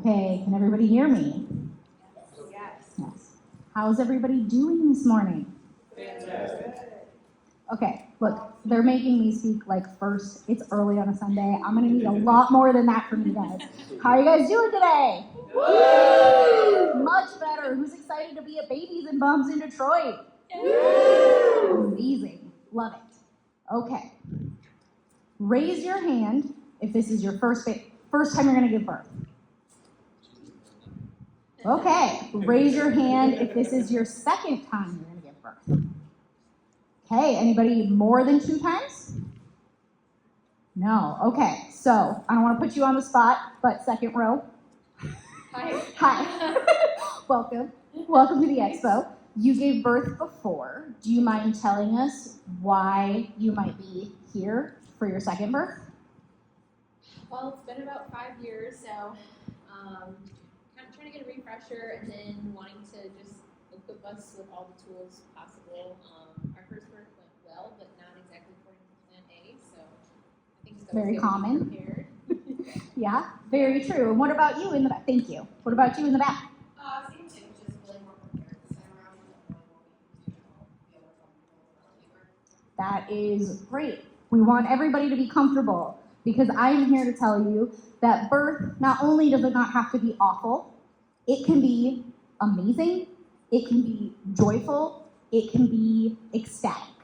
Okay, can everybody hear me? Yes. How's everybody doing this morning? Okay, look, they're making me speak like first. It's early on a Sunday. I'm going to need a lot more than that from you guys. How are you guys doing today? Woo! Much better. Who's excited to be at Babies and Bums in Detroit? Amazing. Love it. Okay. Raise your hand if this is your first time you're going to give birth. Okay. Raise your hand if this is your second time you're going to give birth. Okay, anybody more than 2 times? No. Okay, so I don't want to put you on the spot, but second row. Hi. Welcome. Welcome to the expo. You gave birth before. Do you mind telling us why you might be here for your second birth? Well, it's been about 5 years, so kind of trying to get a refresher and then wanting to just equip us with all the tools possible. Our first birth went well, but not exactly according to plan A, so I think it's Very common. Prepared. Yeah, very true. And what about you in the back? Thank you. What about you in the back? Same thing, just feeling more prepared this time around and knowing what we can do to help the other comfortable with our labor. That is great. We want everybody to be comfortable because I'm here to tell you that birth, not only does it not have to be awful, it can be amazing, it can be joyful, it can be ecstatic.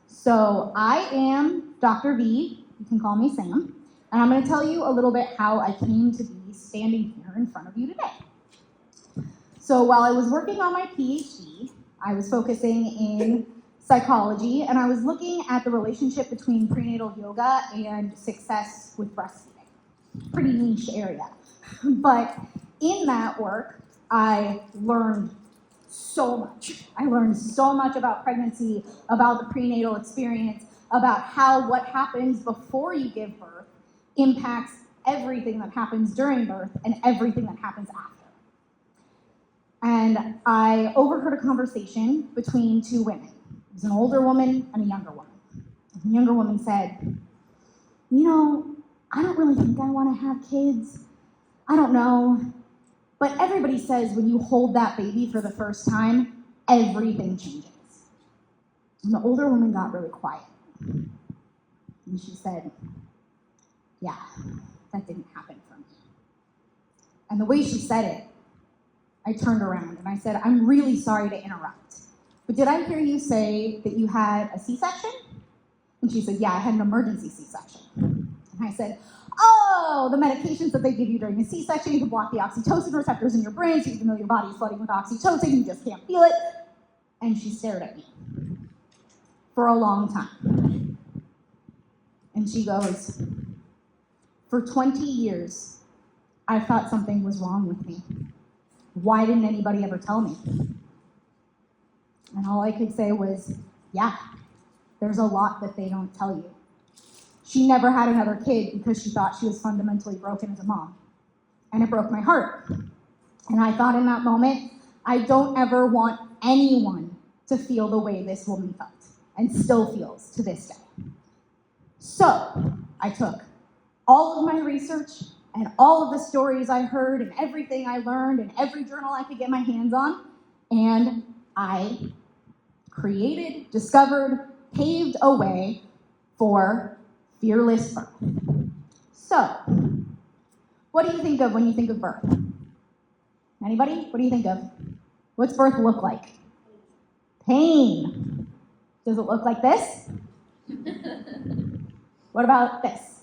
So I am Dr. V, you can call me Sam, and I'm going to tell you a little bit how I came to be standing here in front of you today. So while I was working on my PhD, I was focusing in psychology, and I was looking at the relationship between prenatal yoga and success with breastfeeding. Pretty niche area. But in that work, I learned so much. I learned so much about pregnancy, about the prenatal experience, about how what happens before you give birth impacts everything that happens during birth and everything that happens after. And I overheard a conversation between 2 women. It was an older woman and a younger woman. The younger woman said, you know, I don't really think I want to have kids. I don't know. But everybody says when you hold that baby for the first time, everything changes. And the older woman got really quiet. And she said, yeah, that didn't happen for me. And the way she said it, I turned around and I said, I'm really sorry to interrupt, but did I hear you say that you had a C-section? And she said, yeah, I had an emergency C-section. And I said, oh, the medications that they give you during a C-section, you can block the oxytocin receptors in your brain, so even though your body's flooding with oxytocin, you just can't feel it. And she stared at me for a long time. And she goes, for 20 years, I thought something was wrong with me. Why didn't anybody ever tell me? And all I could say was, yeah, there's a lot that they don't tell you. She never had another kid because she thought she was fundamentally broken as a mom. And it broke my heart. And I thought in that moment, I don't ever want anyone to feel the way this woman felt, and still feels to this day. So I took all of my research and all of the stories I heard and everything I learned and every journal I could get my hands on, and I created, discovered, paved a way for fearless birth. So, what do you think of when you think of birth? Anybody? What do you think of? What's birth look like? Pain. Does it look like this? What about this?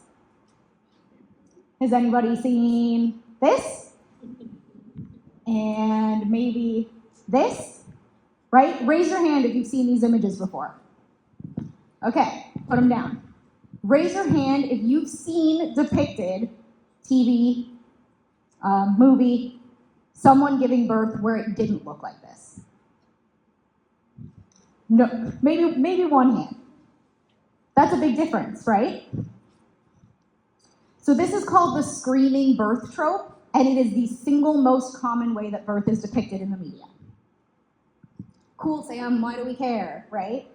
Has anybody seen this? And maybe this? Right? Raise your hand if you've seen these images before. Okay, put them down. Raise your hand if you've seen depicted TV, movie, someone giving birth where it didn't look like this. No, maybe one hand. That's a big difference, right? So this is called the screaming birth trope, and it is the single most common way that birth is depicted in the media. Cool, Sam, why do we care, right?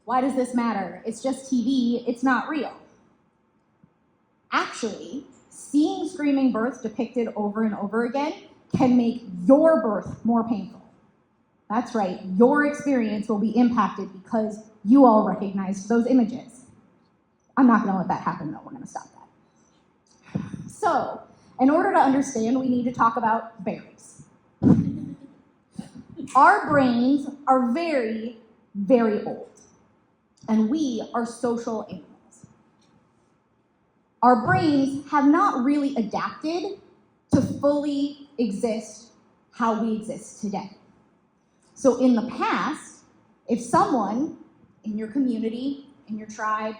Why does this matter? It's just TV, it's not real. Actually, seeing screaming births depicted over and over again can make your birth more painful. That's right, your experience will be impacted because you all recognized those images. I'm not going to let that happen, though. We're going to stop that. So, in order to understand, we need to talk about berries. Our brains are very, very old, and we are social animals. Our brains have not really adapted to fully exist how we exist today. So in the past, if someone in your community, in your tribe,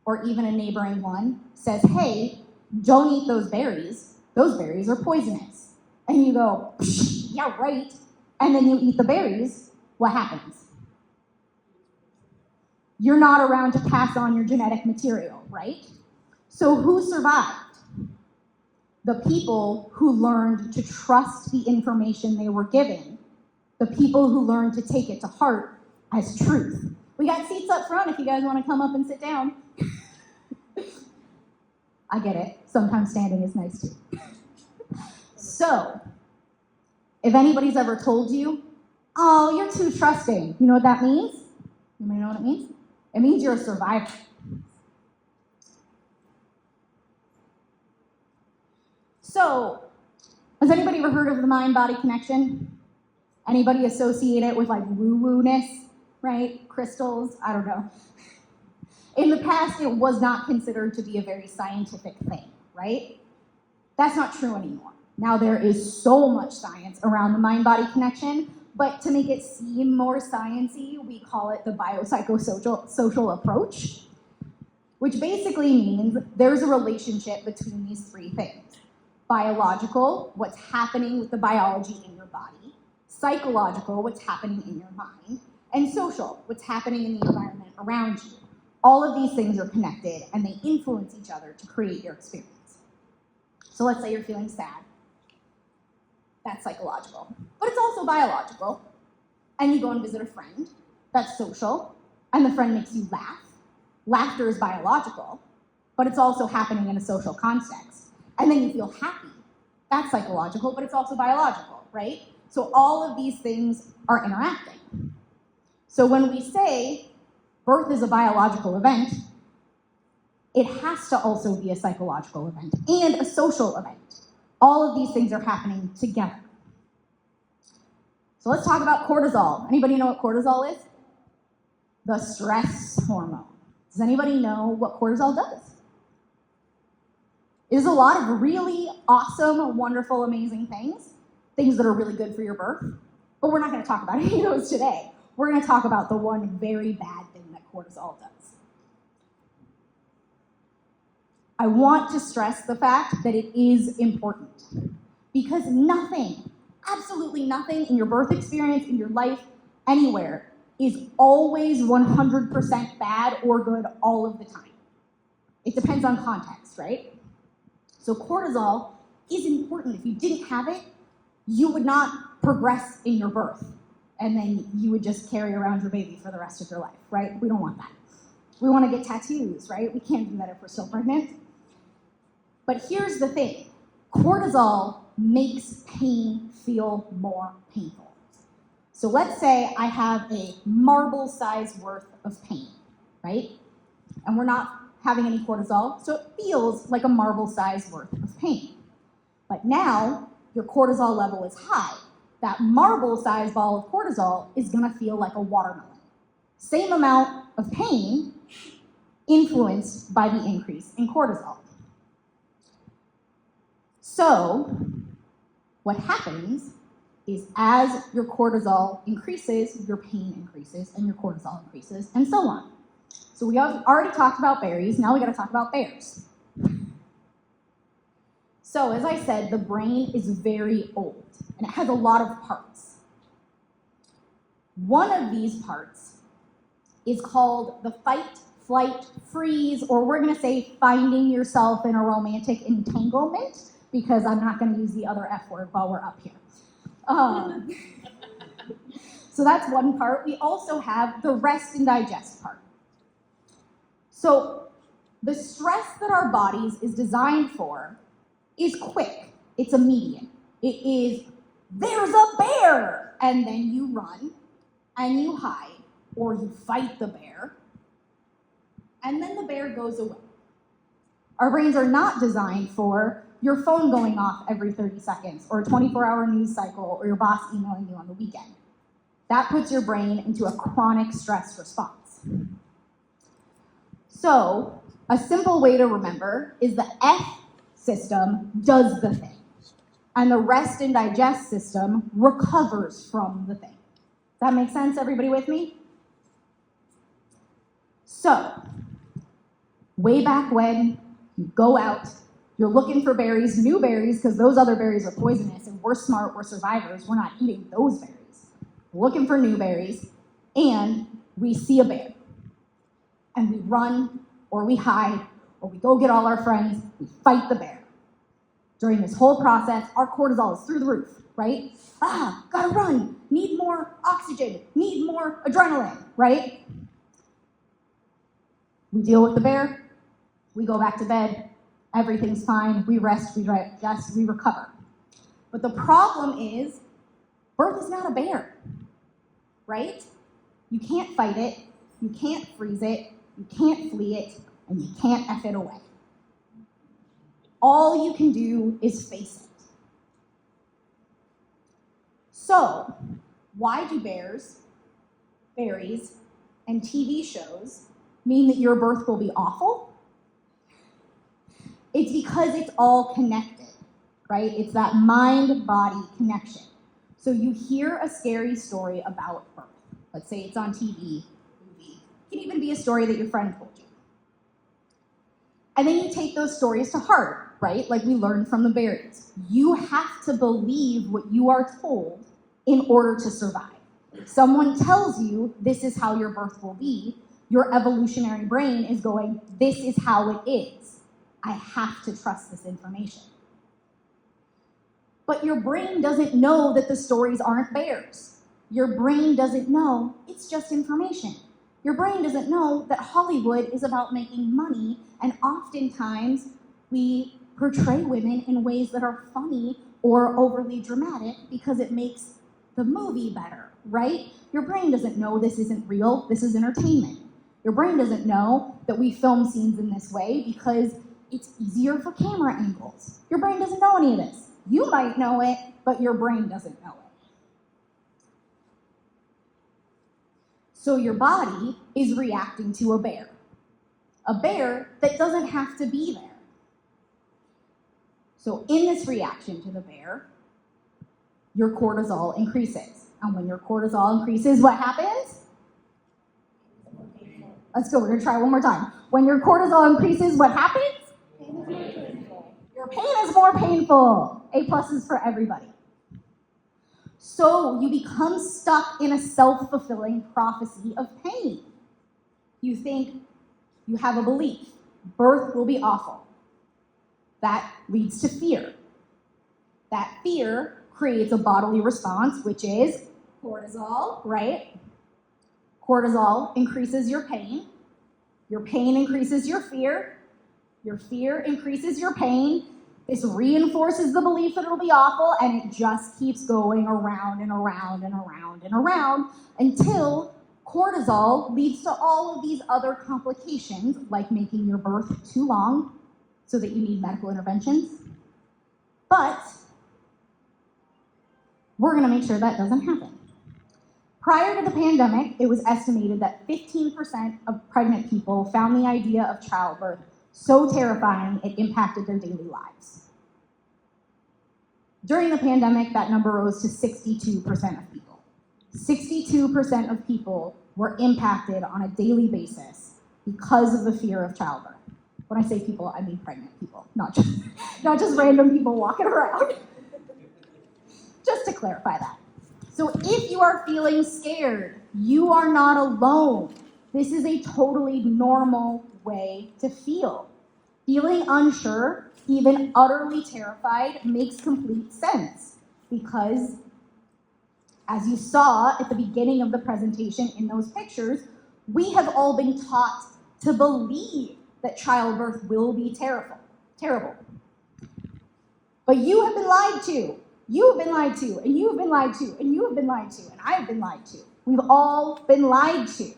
or even a neighboring one says, hey, don't eat those berries are poisonous. And you go, yeah, right. And then you eat the berries, what happens? You're not around to pass on your genetic material, right? So who survived? The people who learned to trust the information they were given, the people who learned to take it to heart as truth. We got seats up front if you guys want to come up and sit down. I get it. Sometimes standing is nice too. So, if anybody's ever told you, oh, you're too trusting, you know what that means? Anybody know what it means? It means you're a survivor. So, has anybody ever heard of the mind-body connection? Anybody associate it with like woo-woo-ness, right? Crystals, I don't know. In the past, it was not considered to be a very scientific thing, right? That's not true anymore. Now there is so much science around the mind-body connection, but to make it seem more sciencey, we call it the biopsychosocial approach, which basically means there's a relationship between these three things. Biological, what's happening with the biology in your body. Psychological, what's happening in your mind. And social, what's happening in the environment around you. All of these things are connected, and they influence each other to create your experience. So let's say you're feeling sad. That's psychological. But it's also biological. And you go and visit a friend. That's social. And the friend makes you laugh. Laughter is biological, but it's also happening in a social context. And then you feel happy. That's psychological, but it's also biological, right? So all of these things are interacting. So when we say birth is a biological event, it has to also be a psychological event and a social event. All of these things are happening together. So let's talk about cortisol. Anybody know what cortisol is? The stress hormone. Does anybody know what cortisol does? It is a lot of really awesome, wonderful, amazing things that are really good for your birth. But we're not going to talk about any of those today. We're going to talk about the one very bad thing that cortisol does. I want to stress the fact that it is important because nothing, absolutely nothing in your birth experience, in your life, anywhere, is always 100% bad or good all of the time. It depends on context, right? So cortisol is important. If you didn't have it, you would not progress in your birth, and then you would just carry around your baby for the rest of your life, right? We don't want that. We want to get tattoos, right? We can't do that if we're still pregnant. But here's the thing. Cortisol makes pain feel more painful. So let's say I have a marble size worth of pain, right? And we're not having any cortisol, so it feels like a marble size worth of pain. But now your cortisol level is high. That marble size ball of cortisol is gonna feel like a watermelon. Same amount of pain influenced by the increase in cortisol. So what happens is as your cortisol increases, your pain increases, and your cortisol increases, and so on. So we have already talked about berries, now we gotta talk about bears. So as I said, the brain is very old, and it has a lot of parts. One of these parts is called the fight, flight, freeze, or we're gonna say finding yourself in a romantic entanglement, because I'm not gonna use the other F word while we're up here. So that's one part. We also have the rest and digest part. So The stress that our bodies is designed for is quick. It's immediate. It is, there's a bear! And then you run and you hide, or you fight the bear, and then the bear goes away. Our brains are not designed for your phone going off every 30 seconds, or a 24-hour news cycle, or your boss emailing you on the weekend. That puts your brain into a chronic stress response. So, a simple way to remember is the F system does the thing, and the rest and digest system recovers from the thing. Does that make sense? Everybody with me? So, way back when, you go out, you're looking for berries, new berries, because those other berries are poisonous, and we're smart, we're survivors, we're not eating those berries. We're looking for new berries, and we see a bear. And we run, or we hide, or we go get all our friends, we fight the bear. During this whole process, our cortisol is through the roof, right? Gotta run, need more oxygen, need more adrenaline, right? We deal with the bear, we go back to bed, everything's fine, we rest, we digest, we recover. But the problem is, birth is not a bear, right? You can't fight it, you can't freeze it, you can't flee it, and you can't F it away. All you can do is face it. So, why do bears, berries, and TV shows mean that your birth will be awful? It's because it's all connected, right? It's that mind-body connection. So you hear a scary story about birth. Let's say it's on TV, movie. It can even be a story that your friend told you. And then you take those stories to heart, right? Like we learned from the berries. You have to believe what you are told in order to survive. If someone tells you this is how your birth will be, your evolutionary brain is going, this is how it is. I have to trust this information. But your brain doesn't know that the stories aren't bears. Your brain doesn't know it's just information. Your brain doesn't know that Hollywood is about making money, and oftentimes we portray women in ways that are funny or overly dramatic because it makes the movie better, right? Your brain doesn't know this isn't real, this is entertainment. Your brain doesn't know that we film scenes in this way because it's easier for camera angles. Your brain doesn't know any of this. You might know it, but your brain doesn't know it. So your body is reacting to a bear that doesn't have to be there. So in this reaction to the bear, your cortisol increases. And when your cortisol increases, what happens? Let's go, we're gonna try one more time. When your cortisol increases, what happens? Your pain is more painful. A+ is for everybody. So you become stuck in a self-fulfilling prophecy of pain. You think, you have a belief, birth will be awful. That leads to fear. That fear creates a bodily response, which is cortisol, right? Cortisol increases your pain increases your fear increases your pain. This reinforces the belief that it'll be awful, and it just keeps going around and around and around and around until cortisol leads to all of these other complications, like making your birth too long so that you need medical interventions. But we're going to make sure that doesn't happen. Prior to the pandemic, it was estimated that 15% of pregnant people found the idea of childbirth so terrifying it impacted their daily lives. During the pandemic, that number rose to 62% of people. 62% of people were impacted on a daily basis because of the fear of childbirth. When I say people, I mean pregnant people, not just random people walking around. Just to clarify that. So if you are feeling scared, you are not alone. This is a totally normal way to feel. Feeling unsure, even utterly terrified, makes complete sense because, as you saw at the beginning of the presentation in those pictures, we have all been taught to believe that childbirth will be terrible. But you have been lied to. You have been lied to, and you have been lied to, and you have been lied to, and I have been lied to. We've all been lied to.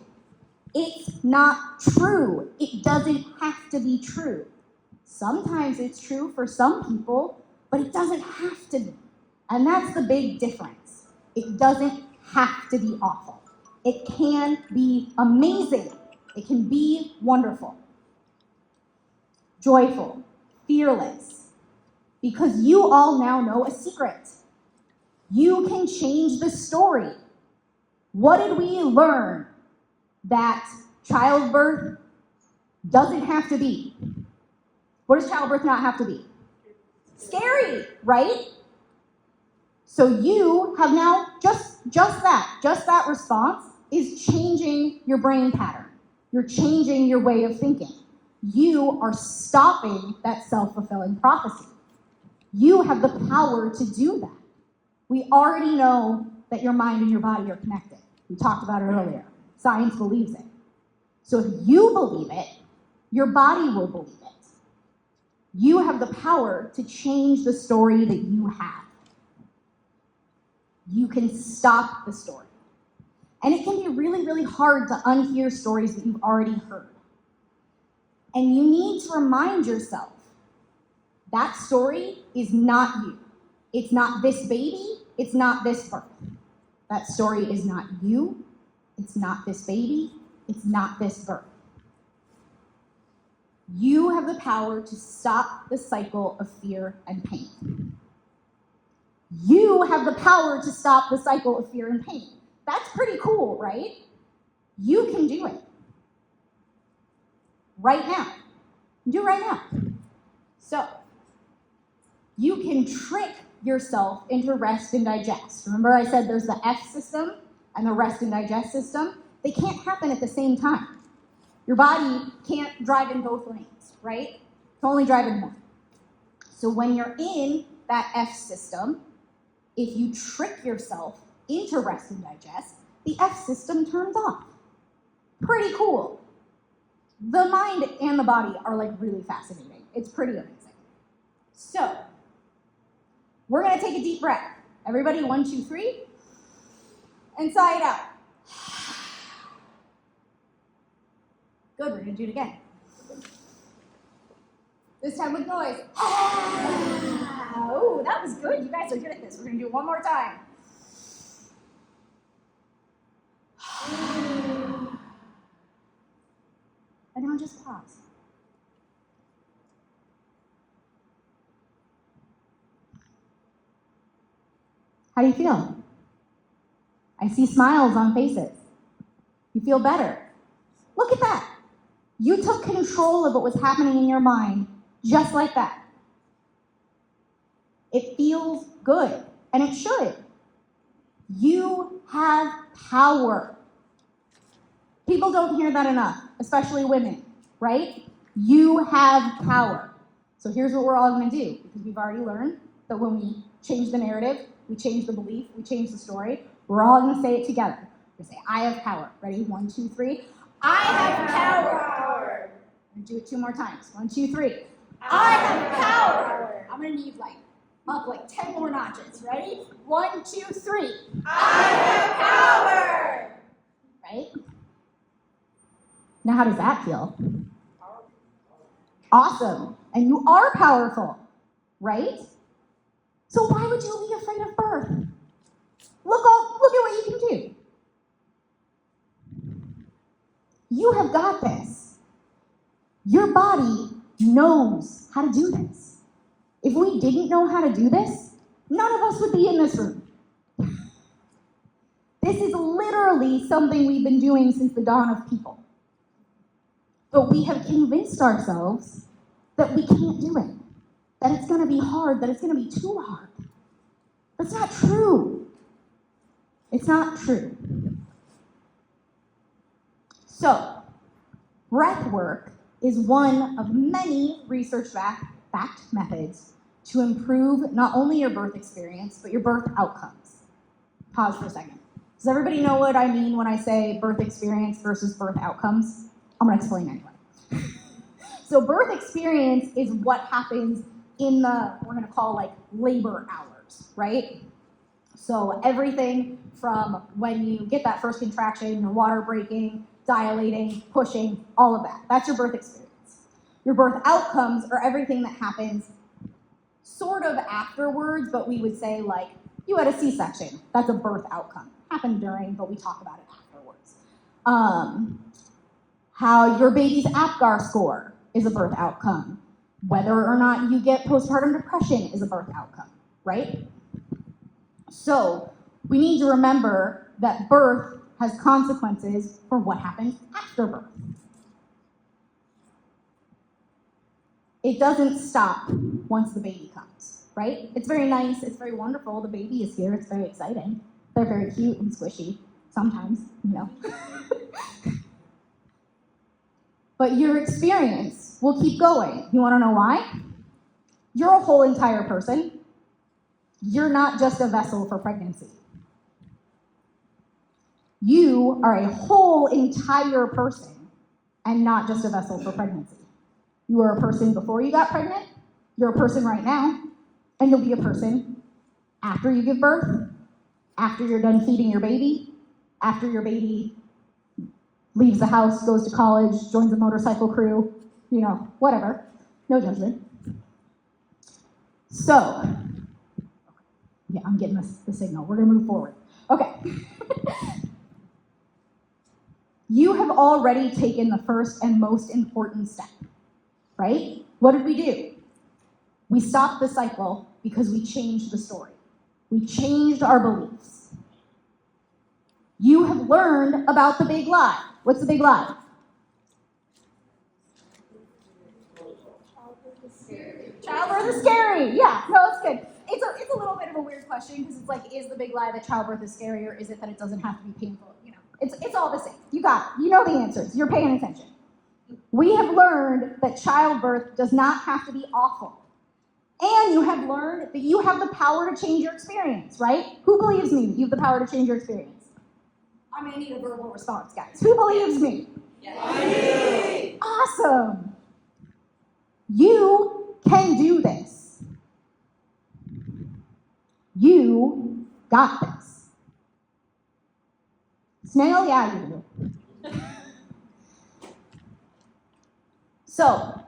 It's not true. It doesn't have to be true. Sometimes it's true for some people, but it doesn't have to be. And that's the big difference. It doesn't have to be awful. It can be amazing. It can be wonderful, joyful, fearless, because you all now know a secret. You can change the story. What did we learn that childbirth doesn't have to be? What does childbirth not have to be? Scary, right? So you have now just that response is changing your brain pattern. You're changing your way of thinking. You are stopping that self-fulfilling prophecy. You have the power to do that. We already know that your mind and your body are connected. We talked about it earlier. Science believes it. So if you believe it, your body will believe it. You have the power to change the story that you have. You can stop the story. And it can be really, really hard to unhear stories that you've already heard. And you need to remind yourself, that story is not you. It's not this baby. It's not this birth. That story is not you. It's not this baby. It's not this birth. You have the power to stop the cycle of fear and pain. You have the power to stop the cycle of fear and pain. That's pretty cool, right? You can do it. Right now. Do it right now. So, you can trick yourself into rest and digest. Remember I said there's the F system and the rest and digest system? They can't happen at the same time. Your body can't drive in both lanes, right? It can only drive in one. So when you're in that F system, if you trick yourself into rest and digest, the F system turns off. Pretty cool. The mind and the body are like really fascinating. It's pretty amazing. So, we're gonna take a deep breath. Everybody, 1, 2, 3. And sigh it out. Good, we're gonna do it again. This time with noise. Oh, that was good. You guys are good at this. We're gonna do it one more time. And now just pause. How do you feel? I see smiles on faces. You feel better. Look at that. You took control of what was happening in your mind just like that. It feels good, and it should. You have power. People don't hear that enough, especially women, right? You have power. So here's what we're all going to do, because we've already learned that when we change the narrative, we change the belief, we change the story, we're all going to say it together. We're going to say, I have power. Ready? 1, 2, 3. I have power. I'm going to do it 2 more times. 1, 2, 3. I have power. I'm going to need up 10 more notches. Ready? 1, 2, 3. I have power. Right? Now, how does that feel? Awesome. And you are powerful, right? So why would you be afraid of birth? Look at what you can do. You have got this. Your body knows how to do this. If we didn't know how to do this, none of us would be in this room. This is literally something we've been doing since the dawn of people. But we have convinced ourselves that we can't do it, that it's going to be hard, that it's going to be too hard. That's not true. It's not true. So, breath work is one of many research-backed methods to improve not only your birth experience, but your birth outcomes. Pause for a second. Does everybody know what I mean when I say birth experience versus birth outcomes? I'm going to explain anyway. So birth experience is what happens in the, we're gonna call like labor hours, right? So everything from when you get that first contraction, your water breaking, dilating, pushing, all of that. That's your birth experience. Your birth outcomes are everything that happens sort of afterwards, but we would say like, you had a C-section. That's a birth outcome. Happened during, but we talk about it afterwards. How your baby's APGAR score is a birth outcome. Whether or not you get postpartum depression is a birth outcome, right? So we need to remember that birth has consequences for what happens after birth. It doesn't stop once the baby comes, right? It's very nice, it's very wonderful, the baby is here, it's very exciting. They're very cute and squishy, sometimes, you know. But your experience will keep going. You wanna know why? You're a whole entire person. You're not just a vessel for pregnancy. You are a whole entire person and not just a vessel for pregnancy. You were a person before you got pregnant, you're a person right now, and you'll be a person after you give birth, after you're done feeding your baby, after your baby leaves the house, goes to college, joins a motorcycle crew, you know, whatever. No judgment. So, yeah, I'm getting the signal. We're gonna move forward. Okay. You have already taken the first and most important step, right? What did we do? We stopped the cycle because we changed the story. We changed our beliefs. You have learned about the big lie. What's the big lie? Childbirth is scary. Yeah, no, it's good. It's a little bit of a weird question because it's like, is the big lie that childbirth is scary, or is it that it doesn't have to be painful? You know, it's all the same. You got it. You know the answers. You're paying attention. We have learned that childbirth does not have to be awful. And you have learned that you have the power to change your experience, right? Who believes me that you have the power to change your experience? I'm gonna need a verbal response, guys. Who believes me? Yes. Awesome. You can do this. You got this. Snail, yeah, you do. So,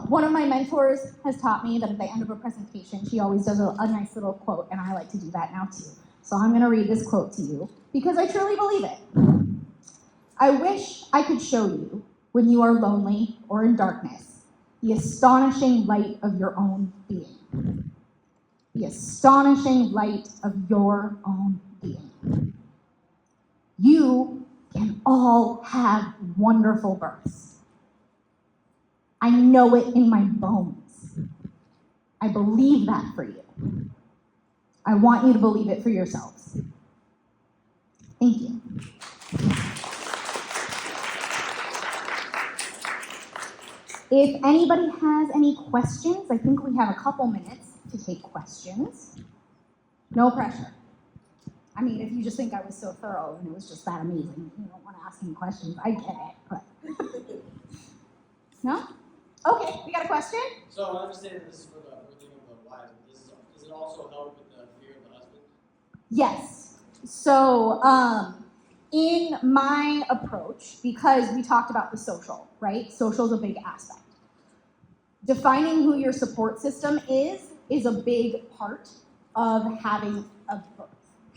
one of my mentors has taught me that at the end of a presentation, she always does a nice little quote, and I like to do that now too. So I'm going to read this quote to you because I truly believe it. I wish I could show you, when you are lonely or in darkness, the astonishing light of your own being. The astonishing light of your own being. You can all have wonderful births. I know it in my bones. I believe that for you. I want you to believe it for yourselves. Thank you. If anybody has any questions, I think we have a couple minutes to take questions. No pressure. I mean, if you just think I was so thorough and it was just that amazing, you don't want to ask any questions, I get it, but. No? Okay, we got a question? So I understand this is for the birthing of the wife. Does it also help with the fear of the husband? Yes. So, in my approach, because we talked about the social, right? Social is a big aspect. Defining who your support system is a big part of having a birth,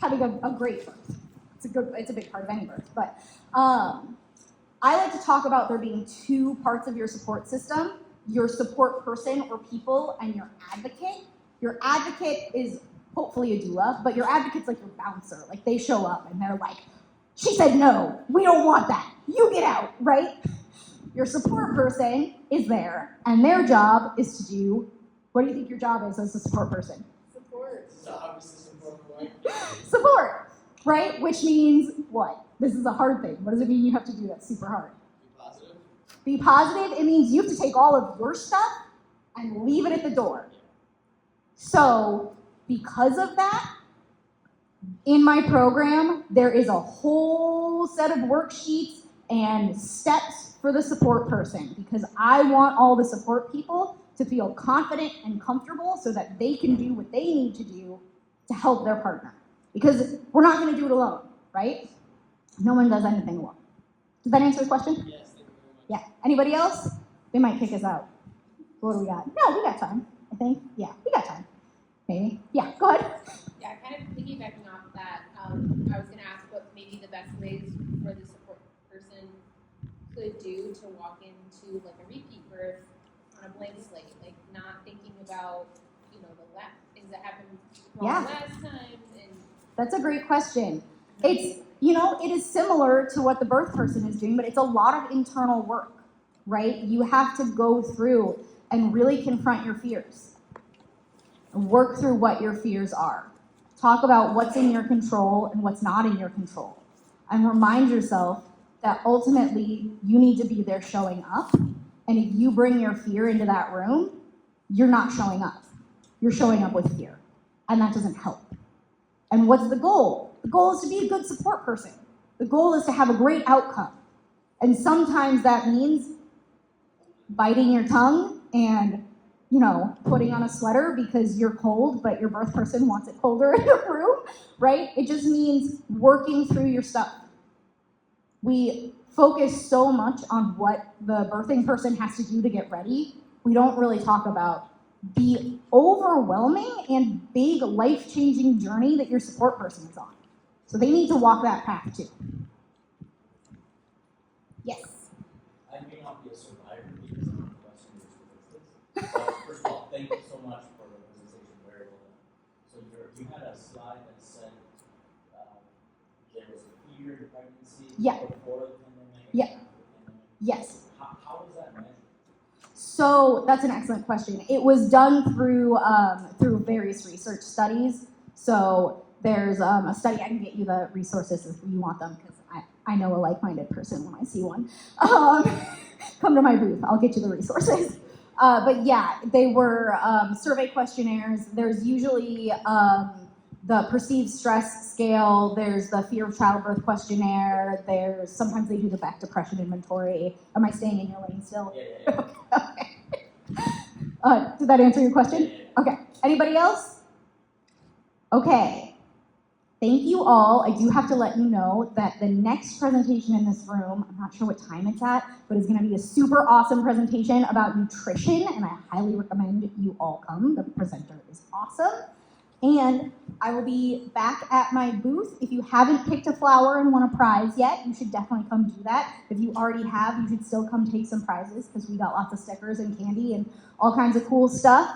having a great birth. It's a big part of any birth. But I like to talk about there being two parts of your support system: your support person or people, and your advocate. Your advocate is hopefully a doula, but your advocate's like your bouncer. Like, they show up and they're like, she said no, we don't want that, you get out, right? Your support person is there, and their job is to do, what do you think your job is as a support person? Support. This is obviously support for wife. Support, right? Which means what? This is a hard thing. What does it mean you have to do that's super hard? Be positive. Be positive, it means you have to take all of your stuff and leave it at the door. So, because of that, in my program, there is a whole set of worksheets and steps for the support person, because I want all the support people to feel confident and comfortable so that they can do what they need to do to help their partner. Because we're not going to do it alone, right? No one does anything alone. Does that answer the question? Yes, thank you very much. Yeah. Anybody else? They might kick us out. What do we got? No, we got time, I think. Yeah, we got time. Maybe. Yeah, go ahead. Yeah, kind of piggybacking off that, I was gonna ask what maybe the best ways for the support person could do to walk into like a repeat birth on a blank slate, like not thinking about, you know, the things that happened wrong last time and That's a great question. It's, it is similar to what the birth person is doing, but it's a lot of internal work, right? You have to go through and really confront your fears. Work through what your fears are. Talk about what's in your control and what's not in your control. And remind yourself that ultimately you need to be there showing up. And if you bring your fear into that room, you're not showing up. You're showing up with fear. And that doesn't help. And what's the goal? The goal is to be a good support person. The goal is to have a great outcome. And sometimes that means biting your tongue and putting on a sweater because you're cold, but your birth person wants it colder in the room, right? It just means working through your stuff. We focus so much on what the birthing person has to do to get ready. We don't really talk about the overwhelming and big life-changing journey that your support person is on. So they need to walk that path too. Yes? I may not be a survivor because I'm a question statistics. First of all, thank you so much for the presentation. Very well done. So you had a slide that said there was a fear in pregnancy before the pandemic. Yeah. And after the pandemic. Yes. How is that measured? So that's an excellent question. It was done through various research studies. So there's a study, I can get you the resources if you want them, because I know a like-minded person when I see one. Come to my booth, I'll get you the resources. But yeah, they were survey questionnaires. There's usually the perceived stress scale. There's the fear of childbirth questionnaire. Sometimes they do the back depression inventory. Am I staying in your lane still? Yeah. Okay. Did that answer your question? Okay. Anybody else? Okay. Thank you all. I do have to let you know that the next presentation in this room, I'm not sure what time it's at, but it's going to be a super awesome presentation about nutrition, and I highly recommend you all come. The presenter is awesome. And I will be back at my booth. If you haven't picked a flower and won a prize yet, you should definitely come do that. If you already have, you should still come take some prizes because we got lots of stickers and candy and all kinds of cool stuff.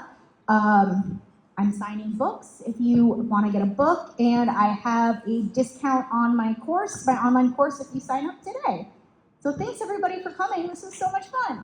I'm signing books if you want to get a book, and I have a discount on my course, my online course, if you sign up today. So thanks everybody for coming. This was so much fun.